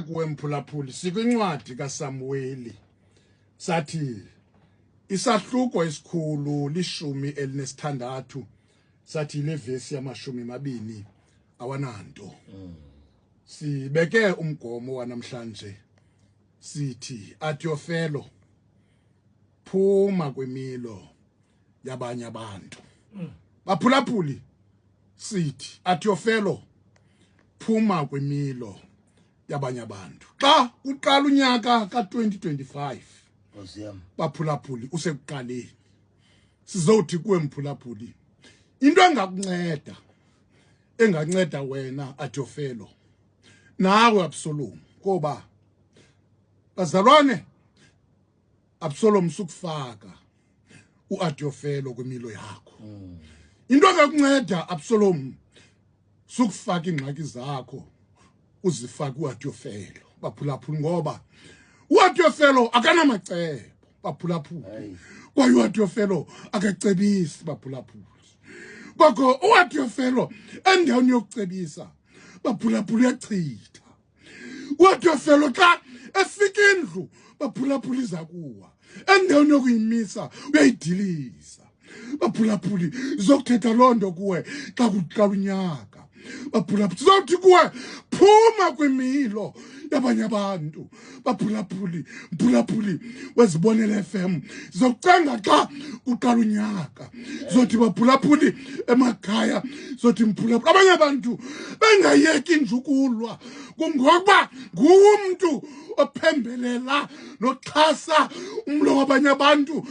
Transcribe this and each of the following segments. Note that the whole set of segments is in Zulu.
Kuwemphulaphuli sikwincwadi kaSamuweli sathi isahluko esikhulu 16 sathi levesi yamashumi mabini awananto. Sibeke umgomo wanamhlanje sithi Atyofelo phuma kwemilo yabanye abantu. Baphulaphuli sithi Atyofelo phuma kwemilo yabanye abantu. Xa uqala unyaka ka2025 baphulaphuli usekuqaleni sizothi kuwe mphulaphuli into engakunceda wena Atyofelo nawe Absalom kuba bazalwane Absalom sukufaka uAtyofelo kwemilo yakho. Into engakunceda Absalom sukufaka ingxaki zakho uzifaka uAtyofelo baphulaphuli ngoba uAtyofelo akanamacebo baphulaphuli kwaye uAtyofelo akacebisi baphulaphuli. Ngoko uAtyofelo endaweni yokucebisa baphulaphuli uyachitha. uAtyofelo xa efika indlu baphulaphuli izakuwa endaweni yokuyimisa uyayidilisa baphulaphuli. Zokuthetha lonto kuwe xa kuqala unyaka baphulaphuli sizothi kuwe phuma kwimilo yabanye abantu baphulaphuli. Mphulaphuli wezibonele FM zokucenga xa uqala unyaka zothi baphulaphuli emakhaya zothi mphulaphuli abanye abantu bengayeki injukulwa kungokuba ngumuntu ophembelela noxhasa umlo wabanye abantu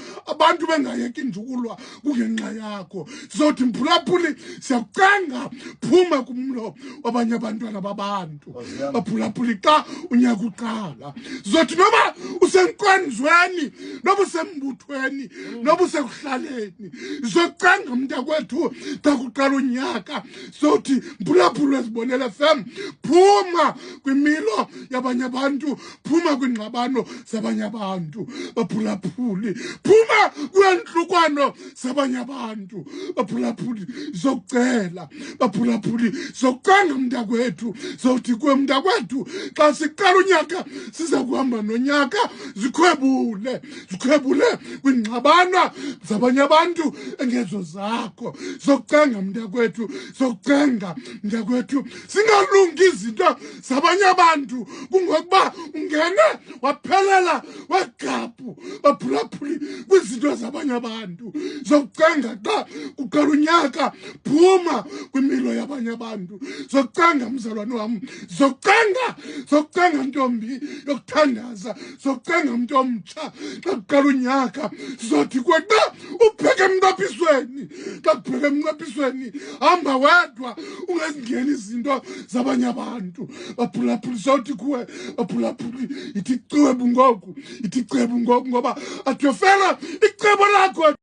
bengayeki injukulwa kungenxa yakho. Zothi mphulaphuli siyakucenga phuma kumlo wabanye abantwana babantu baphulaphuli xa unyaka uqala. Zothi noba usenkonzweni noba usembuthweni noba usekuhlaleni zocenga mntakwethu xa kuqala unyaka zothi mphulaphuli wezibonele FM phuma kwimilo yabanye abantu phuma kwingxabano zabanye abantu baphulaphuli phuma kwiintlukwana zabanye abantu baphulaphuli zokucela baphulaphuli zokucenga mntakwethu zothi kuwe mntakwethu xa siqala unyaka siza kuhamba nonyaka zikhwebule kwingxabano zabanye abantu engezo zakho zokucenga mntakwethu zokucenga mntakwethu singalungi izinto zabanye abantu kungokuba ungene waphelela wegaphu baphulaphuli kwizinto zabanye abantu zokucenga xa kuqala unyaka phuma kwimilo yabanye abantu zokucenga mzalwane wam zokucenga ntombi yokuthandaza zokucenga mntu omtsha xa kuqala unyaka zothi kwexa upheke emnqaphisweni xa kupheke emnqaphisweni hamba wedwa ungazingeni izinto zabanye abantu baphulaphuli zothi kuwe baphulaphuli ithi cebu ngoku ngoba Atyofelo icebo lakho